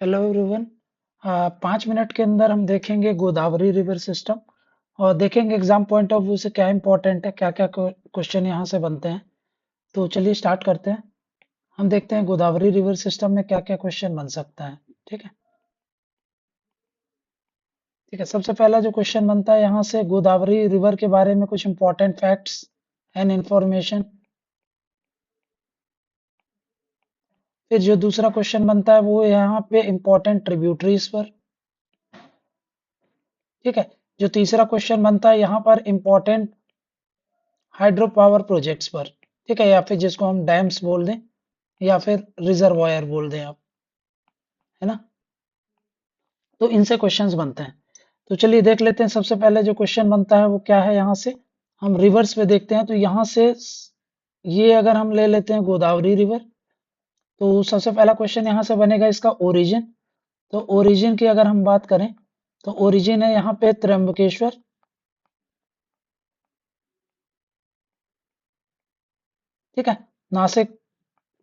Hello everyone. 5 minute के अंदर हम देखेंगे गोदावरी रिवर सिस्टम और देखेंगे एग्जाम पॉइंट ऑफ व्यू से क्या इंपॉर्टेंट है, क्या क्या क्वेश्चन यहाँ से बनते हैं। तो चलिए स्टार्ट करते हैं। हम देखते हैं गोदावरी रिवर सिस्टम में क्या क्या क्वेश्चन बन सकता है। ठीक है, ठीक है। सबसे पहला जो क्वेश्चन बनता है यहाँ से, गोदावरी रिवर के बारे में कुछ इंपॉर्टेंट फैक्ट्स एंड इंफॉर्मेशन। फिर जो दूसरा क्वेश्चन बनता है वो यहाँ पे इंपॉर्टेंट ट्रिब्यूटरीज पर। ठीक है। जो तीसरा क्वेश्चन बनता है यहाँ पर इंपॉर्टेंट हाइड्रो पावर प्रोजेक्ट्स पर। ठीक है, या फिर जिसको हम डैम्स बोल दें या फिर रिजर्वायर बोल दें आप, है ना। तो इनसे क्वेश्चंस बनते हैं। तो चलिए देख लेते हैं। सबसे पहले जो क्वेश्चन बनता है वो क्या है, यहाँ से हम रिवर्स पे देखते हैं। तो यहाँ से ये अगर हम ले लेते हैं गोदावरी रिवर, तो सबसे पहला क्वेश्चन यहाँ से बनेगा इसका ओरिजिन। तो ओरिजिन की अगर हम बात करें तो ओरिजिन है यहाँ पे त्र्यंबकेश्वर। ठीक है, नासिक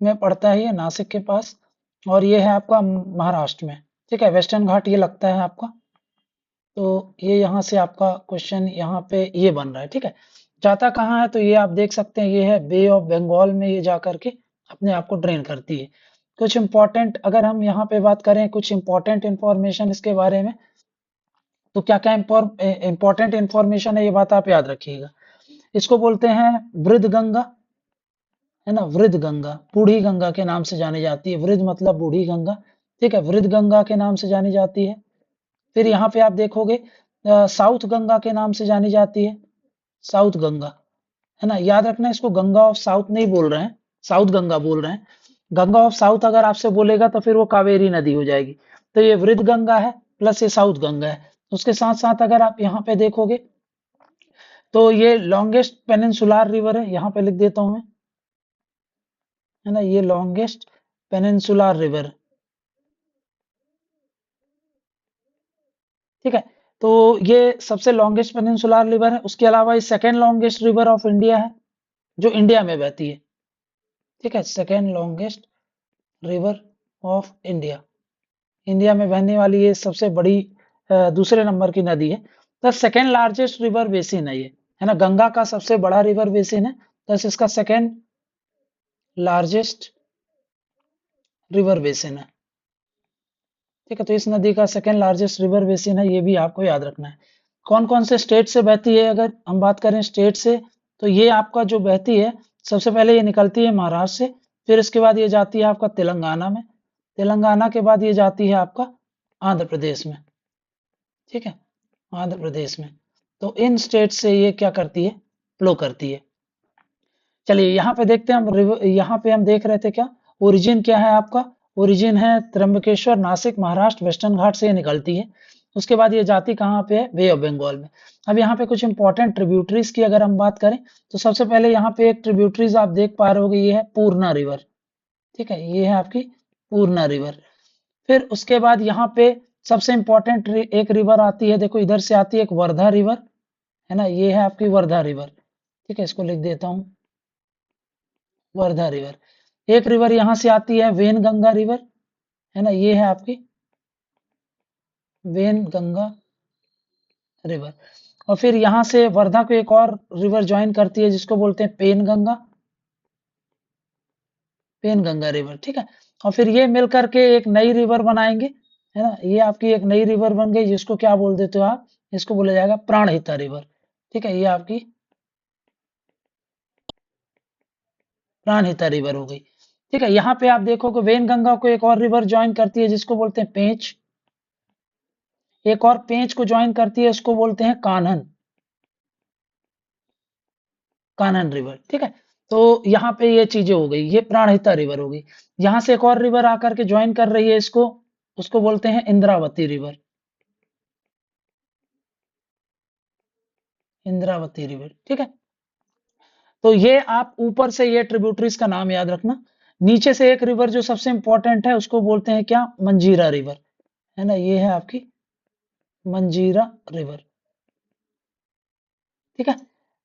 में पड़ता है, ये नासिक के पास। और ये है आपका महाराष्ट्र में। ठीक है, वेस्टर्न घाट ये लगता है आपका। तो ये यहाँ से आपका क्वेश्चन यहाँ पे ये बन रहा है। ठीक है, जाता कहाँ है तो ये आप देख सकते हैं, ये है बे ऑफ बंगाल में, ये जा करके अपने आप को ड्रेन करती है। कुछ इंपॉर्टेंट अगर हम यहाँ पे बात करें, कुछ इंपॉर्टेंट इंफॉर्मेशन इसके बारे में, तो क्या क्या इंपॉर्टेंट इंफॉर्मेशन है ये बात आप याद रखिएगा। इसको बोलते हैं वृद्ध गंगा, है ना। वृद्ध गंगा, बूढ़ी गंगा के नाम से जानी जाती है। वृद्ध मतलब बूढ़ी गंगा। ठीक है, वृद्ध गंगा के नाम से जानी जाती है। फिर यहाँ पे आप देखोगे साउथ गंगा के नाम से जानी जाती है। साउथ गंगा, है ना। याद रखना, इसको गंगा ऑफ साउथ नहीं बोल रहे हैं, साउथ गंगा बोल रहे हैं। गंगा ऑफ साउथ अगर आपसे बोलेगा तो फिर वो कावेरी नदी हो जाएगी। तो ये वृद्ध गंगा है प्लस ये साउथ गंगा है। उसके साथ साथ अगर आप यहाँ पे देखोगे तो ये लॉन्गेस्ट पेनिनसुलर रिवर है, यहाँ पे लिख देता हूं मैं, है ना। ये लॉन्गेस्ट पेनिनसुलर रिवर। ठीक है, तो ये सबसे लॉन्गेस्ट पेनिनसुलर रिवर है। उसके अलावा ये second longest river of India है, जो इंडिया में बहती है। ठीक है, second longest river of India. India में बहने वाली ये सबसे बड़ी दूसरे नंबर की नदी है। तो सेकेंड लार्जेस्ट रिवर बेसिन है ये, है ना। गंगा का सबसे बड़ा रिवर बेसिन है, तो इसका सेकेंड लार्जेस्ट रिवर बेसिन है। ठीक है, तो इस नदी का सेकेंड लार्जेस्ट रिवर बेसिन है, ये भी आपको याद रखना है। कौन कौन से स्टेट से बहती है, अगर हम बात करें स्टेट से, तो ये आपका जो बहती है, सबसे पहले ये निकलती है महाराष्ट्र से। फिर इसके बाद ये जाती है आपका तेलंगाना में। तेलंगाना के बाद ये जाती है आपका आंध्र प्रदेश में। ठीक है, आंध्र प्रदेश में। तो इन स्टेट से ये क्या करती है, फ्लो करती है। चलिए यहाँ पे देखते हैं हम, यहाँ पे हम देख रहे थे क्या, ओरिजिन क्या है आपका। ओरिजिन है त्र्यंबकेश्वर, नासिक, महाराष्ट्र, वेस्टर्न घाट से ये निकलती है। उसके बाद ये जाती कहाँ पे है, बे ऑफ बंगाल में। अब यहाँ पे कुछ इंपॉर्टेंट ट्रिब्यूटरीज की अगर हम बात करें, तो सबसे पहले यहाँ पे एक ट्रिब्यूटरीज आप देख पा रहे होगे, ये है पूर्णा रिवर। ठीक है, ये है आपकी पूर्णा रिवर। फिर उसके बाद यहाँ पे सबसे इंपॉर्टेंट एक रिवर आती है, देखो इधर से आती है एक वर्धा रिवर, है ना। ये है आपकी वर्धा रिवर। ठीक है, इसको लिख देता हूँ, वर्धा रिवर। एक रिवर यहाँ से आती है वेन गंगा रिवर, है ना। ये है आपकी वेन गंगा रिवर। और फिर यहाँ से वर्धा को एक और रिवर ज्वाइन करती है, जिसको बोलते हैं पेन गंगा, पेन गंगा रिवर। ठीक है, और फिर ये मिल करके एक नई रिवर बनाएंगे, है ना। ये आपकी एक नई रिवर बन गई, जिसको क्या बोल देते हो आप, इसको बोला जाएगा प्राणहिता रिवर। ठीक है, ये आपकी प्राणहिता रिवर हो गई। ठीक है, यहाँ पे आप देखो कि वेन गंगा को एक और रिवर ज्वाइन करती है, जिसको बोलते हैं पेंच। एक और पेंच को ज्वाइन करती है, उसको बोलते हैं कान्हन, कान्हन रिवर। ठीक है, तो यहाँ पे ये चीजें हो गई, ये प्राणहिता रिवर हो गई। यहाँ से एक और रिवर आकर के ज्वाइन कर रही है इसको, उसको बोलते हैं इंद्रावती रिवर। इंद्रावती रिवर। ठीक है, तो ये आप ऊपर से ये ट्रिब्यूटरीज का नाम याद रखना। नीचे से एक रिवर जो सबसे इंपॉर्टेंट है, उसको बोलते हैं क्या, मंजीरा रिवर, है ना। ये है आपकी मंजीरा रिवर। ठीक है,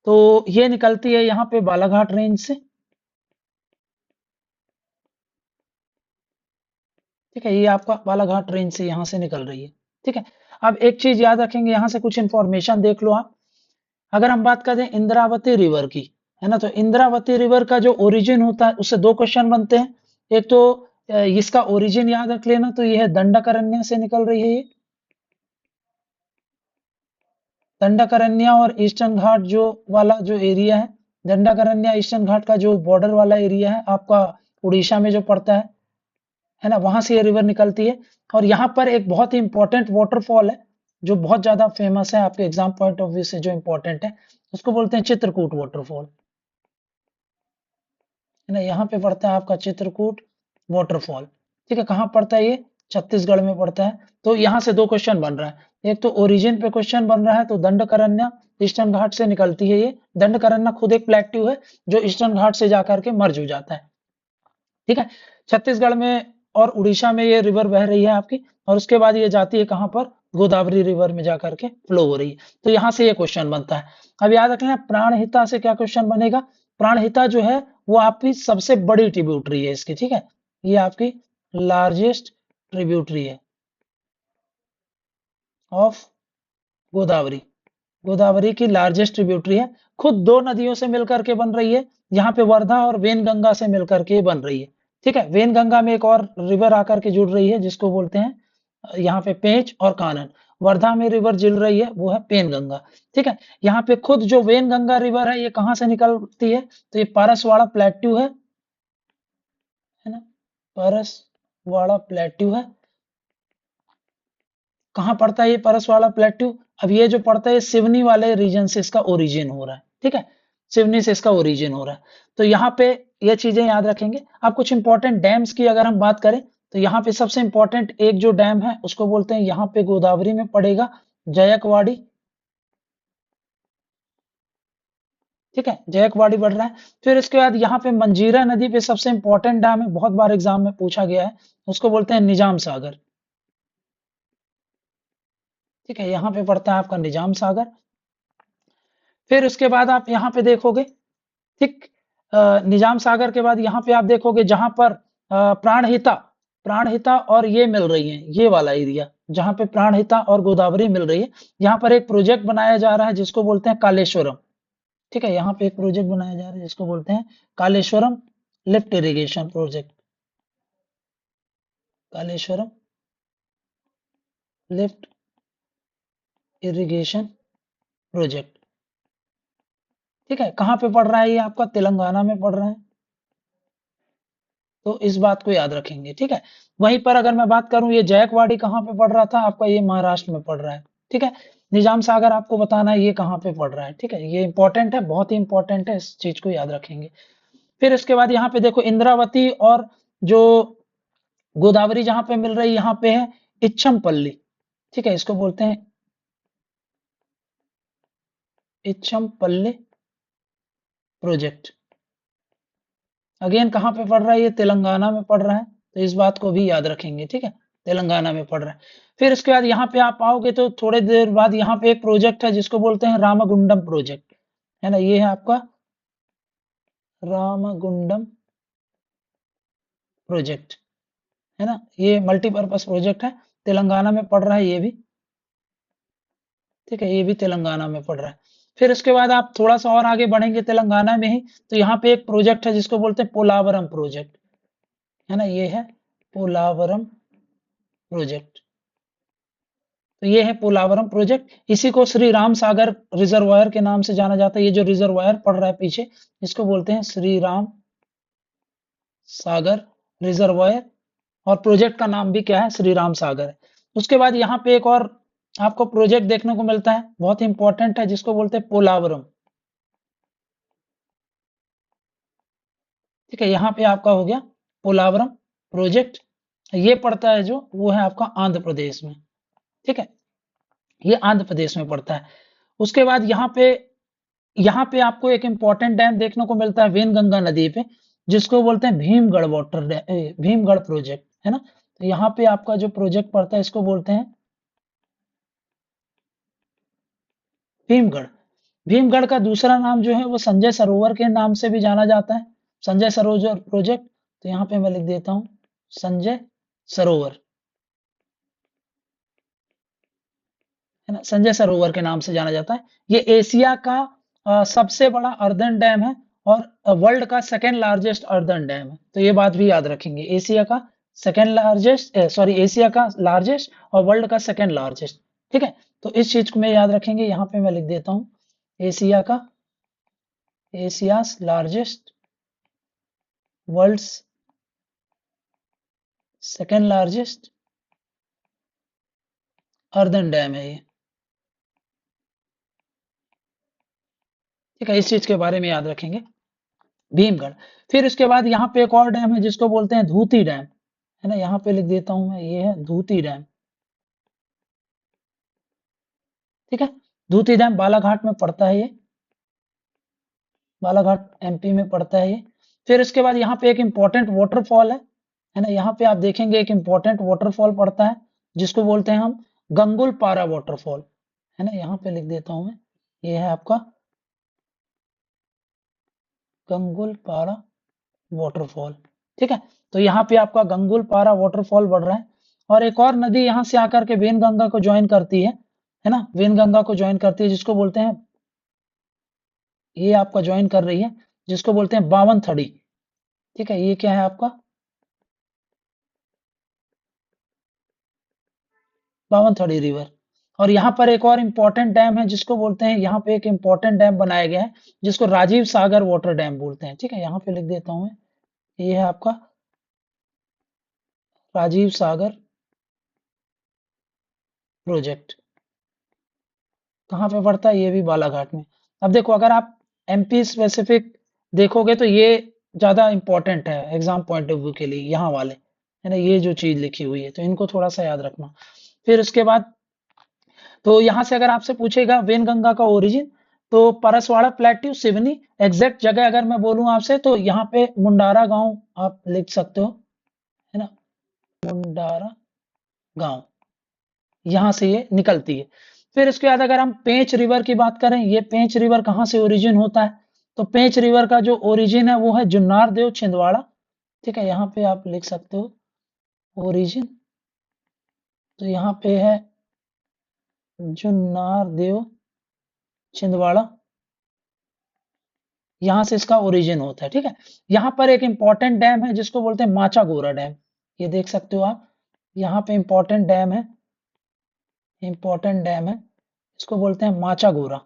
तो ये निकलती है यहाँ पे बालाघाट रेंज से। ठीक है, ये आपका बालाघाट रेंज से यहाँ से निकल रही है। ठीक है, अब एक चीज याद रखेंगे, यहाँ से कुछ इंफॉर्मेशन देख लो आप। अगर हम बात करें इंद्रावती रिवर की, है ना, तो इंद्रावती रिवर का जो ओरिजिन होता है उससे दो क्वेश्चन बनते हैं। एक तो इसका ओरिजिन याद रख लेना, तो ये है दंडकारण्य से निकल रही है ये। दंडकारण्य और ईस्टर्न घाट जो वाला जो एरिया है, दंडकारण्य ईस्टर्न घाट का जो बॉर्डर वाला एरिया है आपका, उड़ीसा में जो पड़ता है ना, वहां से ये रिवर निकलती है। और यहाँ पर एक बहुत ही इंपॉर्टेंट वाटरफॉल है जो बहुत ज्यादा फेमस है, आपके एग्जाम पॉइंट ऑफ व्यू से जो इंपॉर्टेंट है, उसको बोलते हैं चित्रकूट वाटरफॉल, है ना। यहाँ पे पड़ता है आपका चित्रकूट वाटरफॉल। ठीक है, कहाँ पड़ता है ये? छत्तीसगढ़ में पड़ता है। तो यहाँ से दो क्वेश्चन बन रहा है, एक तो ओरिजिन पे क्वेश्चन बन रहा है, तो दंडकारण्य ईस्टर्न घाट से निकलती है ये। दंडकारण्य खुद एक प्लेट्यू है जो ईस्टर्न घाट से जाकर के मर्ज हो जाता है। ठीक है, छत्तीसगढ़ में और उड़ीसा में ये रिवर बह रही है आपकी, और उसके बाद ये जाती है कहाँ पर? गोदावरी रिवर में जाकर के फ्लो हो रही है। तो यहाँ से ये क्वेश्चन बनता है। अब याद रखना, प्राणहिता से क्या क्वेश्चन बनेगा? प्राणहिता जो है वो आपकी सबसे बड़ी ट्रिब्यूटरी है इसकी। ठीक है, ये आपकी लार्जेस्ट ट्रिब्यूटरी है ऑफ गोदावरी। गोदावरी की लार्जेस्ट ट्रिब्यूटरी है, खुद दो नदियों से मिलकर के बन रही है। यहाँ पे वर्धा और वेनगंगा से मिलकर के बन रही है। ठीक है, वेनगंगा में एक और रिवर आकर के जुड़ रही है जिसको बोलते हैं यहाँ पे पेंच और कानन। वर्धा में रिवर जुड़ रही है वो है पेनगंगा। ठीक है, यहाँ पे खुद जो वेनगंगा रिवर है ये कहाँ से निकलती है? तो ये पारसवाड़ा प्लेट्यू है ना, पारसवाड़ा प्लेट्यू है। कहाँ पड़ता है ये परसवाड़ा प्लेट्यू? अब ये जो पड़ता है सिवनी वाले रीजन से इसका ओरिजिन हो रहा है। ठीक है, सिवनी से इसका ओरिजिन हो रहा है। तो यहाँ पे ये चीजें याद रखेंगे आप। कुछ इंपॉर्टेंट डैम्स की अगर हम बात करें, तो यहाँ पे सबसे इंपॉर्टेंट एक जो डैम है उसको बोलते हैं, यहाँ पे गोदावरी में पड़ेगा, जयकवाड़ी। ठीक है, जयकवाड़ी बढ़ रहा है। फिर इसके बाद यहाँ पे मंजीरा नदी पे सबसे इंपॉर्टेंट डैम है, बहुत बार एग्जाम में पूछा गया है, उसको बोलते हैं निजाम सागर। ठीक है, यहाँ पे पड़ता है आपका निजाम सागर। फिर उसके बाद आप यहाँ पे देखोगे, ठीक, निजाम सागर के बाद यहाँ पे आप देखोगे जहां पर प्राणहिता, प्राणहिता और ये मिल रही है, ये वाला एरिया जहां पे प्राणहिता और गोदावरी मिल रही है, यहाँ पर एक प्रोजेक्ट बनाया जा रहा है जिसको बोलते हैं कालेश्वरम। ठीक है, यहाँ पे एक प्रोजेक्ट बनाया जा रहा है जिसको बोलते हैं Kaleshwaram lift irrigation project. Kaleshwaram lift irrigation project. ठीक है, कहाँ पे पड़ रहा है ये? आपका तेलंगाना में पड़ रहा है, तो इस बात को याद रखेंगे। ठीक है, वहीं पर अगर मैं बात करूं, ये जयकवाड़ी कहाँ पे पड़ रहा था आपका? ये महाराष्ट्र में पड़ रहा है। ठीक है, निजाम सागर आपको बताना है ये कहाँ पे पड़ रहा है। ठीक है, ये इंपॉर्टेंट है, बहुत ही इंपॉर्टेंट है, इस चीज को याद रखेंगे। फिर इसके बाद यहाँ पे देखो इंद्रावती और जो गोदावरी जहां पे मिल रही है, यहाँ पे है इच्छमपल्ली। ठीक है, इसको बोलते हैं इच्छमपल्ली प्रोजेक्ट। अगेन कहाँ पे पड़ रहा है? ये तेलंगाना में पड़ रहा है, तो इस बात को भी याद रखेंगे। ठीक है, तेलंगाना में पड़ रहा है। फिर इसके बाद यहाँ पे आप आओगे तो थोड़े देर बाद यहाँ पे एक प्रोजेक्ट है जिसको बोलते हैं रामगुंडम प्रोजेक्ट, है ना। ये है आपका रामगुंडम प्रोजेक्ट, है ना। ये मल्टीपर्पज प्रोजेक्ट है, तेलंगाना में पड़ रहा है ये भी। ठीक है, ये भी तेलंगाना में पड़ रहा है। फिर उसके बाद आप थोड़ा सा और आगे बढ़ेंगे तेलंगाना में ही, तो यहाँ पे एक प्रोजेक्ट है जिसको बोलते हैं पोलावरम प्रोजेक्ट, है ना। ये है पोलावरम प्रोजेक्ट। तो ये है पोलावरम प्रोजेक्ट। इसी को श्री राम सागर रिजर्वायर के नाम से जाना जाता है। ये जो रिजर्वायर पड़ रहा है पीछे, इसको बोलते हैं श्री राम सागर रिजर्वायर, और प्रोजेक्ट का नाम भी क्या है? श्री राम सागर है। उसके बाद यहाँ पे एक और आपको प्रोजेक्ट देखने को मिलता है, बहुत ही इंपॉर्टेंट है, जिसको बोलते हैं पोलावरम। ठीक है, यहाँ पे आपका हो गया पोलावरम प्रोजेक्ट। ये पड़ता है जो वो है आपका आंध्र प्रदेश में। ठीक है, ये आंध्र प्रदेश में पड़ता है। उसके बाद यहाँ पे आपको एक इंपॉर्टेंट डैम देखने को मिलता है वेनगंगा नदी पे, जिसको बोलते हैं Bhimgarh water dam, Bhimgarh project, है ना। तो यहाँ पे आपका जो प्रोजेक्ट पड़ता है इसको बोलते हैं भीमगढ़। भीमगढ़ का दूसरा नाम जो है वो संजय सरोवर के नाम से भी जाना जाता है, संजय सरोवर प्रोजेक्ट। तो यहाँ पे मैं लिख देता हूँ संजय सरोवर, है ना, संजय सरोवर के नाम से जाना जाता है। ये एशिया का सबसे बड़ा अर्दन डैम है और वर्ल्ड का सेकेंड लार्जेस्ट अर्दन डैम है। तो ये बात भी याद रखेंगे, एशिया का सेकेंड लार्जेस्ट, सॉरी, एशिया का लार्जेस्ट और वर्ल्ड का सेकेंड लार्जेस्ट। ठीक है, तो इस चीज को मैं याद रखेंगे। यहाँ पे मैं लिख देता हूँ एशिया का, Asia's largest, world's second largest earthen dam है ये। ठीक है, इस चीज के बारे में याद रखेंगे, भीमगढ़। फिर उसके बाद यहाँ पे एक और डैम है जिसको बोलते हैं धूती डैम, है ना, यहाँ पे लिख देता हूं मैं, ये है धूती डैम। ठीक है, धूती डैम बालाघाट में पड़ता है ये, बालाघाट एमपी में पड़ता है ये। फिर उसके बाद यहाँ पे एक इम्पोर्टेंट वाटरफॉल है ना, यहाँ पे आप देखेंगे एक इम्पोर्टेंट वाटरफॉल पड़ता है जिसको बोलते हैं हम गंगुल पारा वाटरफॉल, है ना, यहाँ पे लिख देता हूं मैं, ये है आपका गंगुल पारा वाटरफॉल। ठीक है, तो यहाँ पे आपका गंगुल पारा वाटरफॉल बढ़ रहा है। और एक और नदी यहाँ से आकर के वेनगंगा को ज्वाइन करती है ना, वेनगंगा को ज्वाइन करती है जिसको बोलते हैं, ये आपका ज्वाइन कर रही है जिसको बोलते हैं बावन थड़ी। ठीक है, ये क्या है आपका बावन थड़ी रिवर। और यहाँ पर एक और इम्पोर्टेंट डैम है जिसको बोलते हैं, यहाँ पे एक इम्पोर्टेंट डैम बनाया गया है जिसको राजीव सागर वाटर डैम बोलते हैं। ठीक है, यहाँ पे लिख देता हूँ मैं, ये है आपका राजीव सागर प्रोजेक्ट। कहाँ पे पड़ता है, ये भी बालाघाट में। अब देखो, अगर आप एमपी स्पेसिफिक देखोगे तो ये ज्यादा इंपॉर्टेंट है एग्जाम पॉइंट ऑफ व्यू के लिए, यहाँ वाले, है ना, ये जो चीज लिखी हुई है तो इनको थोड़ा सा याद रखना। फिर उसके बाद, तो यहाँ से अगर आपसे पूछेगा वेनगंगा का ओरिजिन, तो परसवाड़ा प्लेट्यू सिवनी, एग्जैक्ट जगह अगर मैं बोलूँ आपसे तो यहाँ पे मुंडारा गांव आप लिख सकते हो, है ना, मुंडारा गांव, यहाँ से ये निकलती है। फिर इसके बाद अगर हम पेंच रिवर की बात करें, ये पेंच रिवर कहाँ से ओरिजिन होता है, तो पेंच रिवर का जो ओरिजिन है वो है जुन्नार देव छिंदवाड़ा। ठीक है, यहाँ पे आप लिख सकते हो ओरिजिन, तो यहाँ पे है जुन्नार देव छिंदवाड़ा, यहाँ से इसका ओरिजिन होता है। ठीक है, यहाँ पर एक इंपॉर्टेंट डैम है जिसको बोलते हैं माचा गोरा डैम, ये देख सकते हो आप, यहाँ पे इंपॉर्टेंट डैम है, इंपॉर्टेंट डैम है, इसको बोलते हैं माचा गोरा,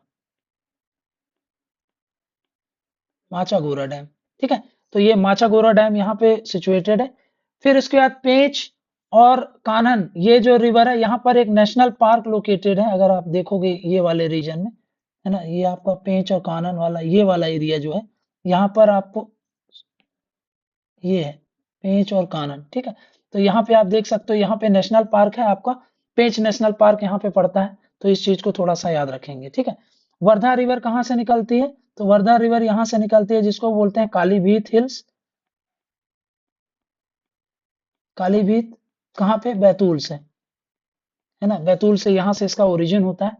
माचागोरा डैम। ठीक है, तो ये माचागोरा डैम यहाँ पे सिचुएटेड है। फिर उसके बाद पेंच और कान्हन, ये जो रिवर है, यहाँ पर एक नेशनल पार्क लोकेटेड है, अगर आप देखोगे ये वाले रीजन में, है ना, ये आपका पेंच और कान्हन वाला ये वाला एरिया जो है, यहाँ पर आपको ये है पेंच और कानन। ठीक है, तो यहाँ पे आप देख सकते हो, यहाँ पे नेशनल पार्क है आपका, पेंच नेशनल पार्क यहाँ पे पड़ता है, तो इस चीज को थोड़ा सा याद रखेंगे। ठीक है, वर्धा रिवर कहाँ से निकलती है, तो वर्धा रिवर यहाँ से निकलती है जिसको बोलते हैं कालीभीत हिल्स, कालीभीत कहाँ पे, बैतूल से, है ना, बैतूल से यहाँ से इसका ओरिजिन होता है।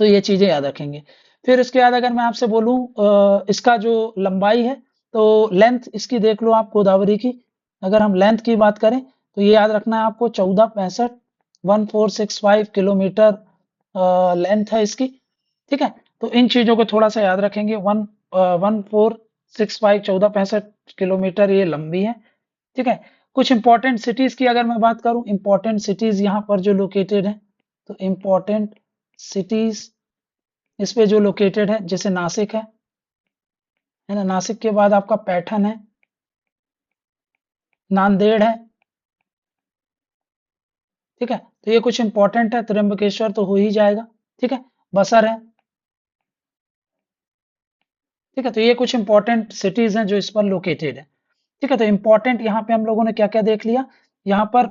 तो ये चीजें याद रखेंगे। फिर इसके बाद अगर मैं आपसे बोलूं इसका जो लंबाई है, तो लेंथ इसकी देख लो आप गोदावरी की, अगर हम लेंथ की बात करें तो ये याद रखना है आपको 1465 1465 किलोमीटर लेंथ है इसकी। ठीक है, तो इन चीजों को थोड़ा सा याद रखेंगे, 1465 1465 किलोमीटर ये लंबी है। ठीक है, कुछ इंपॉर्टेंट सिटीज की अगर मैं बात करूं, इंपॉर्टेंट सिटीज यहाँ पर जो लोकेटेड है, तो इंपॉर्टेंट सिटीज इस पे जो लोकेटेड है, जैसे नासिक है ना, नासिक के बाद आपका पैठण है, नांदेड़ है। ठीक है, तो ये कुछ इंपॉर्टेंट है, त्र्यंबकेश्वर तो हो ही जाएगा। ठीक है, बसर है। ठीक है, तो ये कुछ इंपॉर्टेंट सिटीज हैं जो इस पर लोकेटेड है। ठीक है, तो इंपॉर्टेंट यहाँ पे हम लोगों ने क्या क्या देख लिया, यहाँ पर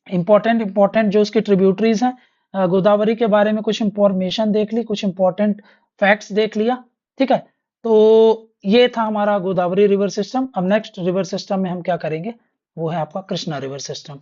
इंपॉर्टेंट इंपॉर्टेंट जो उसकी ट्रिब्यूटरीज हैं, गोदावरी के बारे में कुछ इंफॉर्मेशन देख ली, कुछ इंपॉर्टेंट फैक्ट्स देख लिया। ठीक है, तो ये था हमारा गोदावरी रिवर सिस्टम। अब नेक्स्ट रिवर सिस्टम में हम क्या करेंगे, वो है आपका कृष्णा रिवर सिस्टम।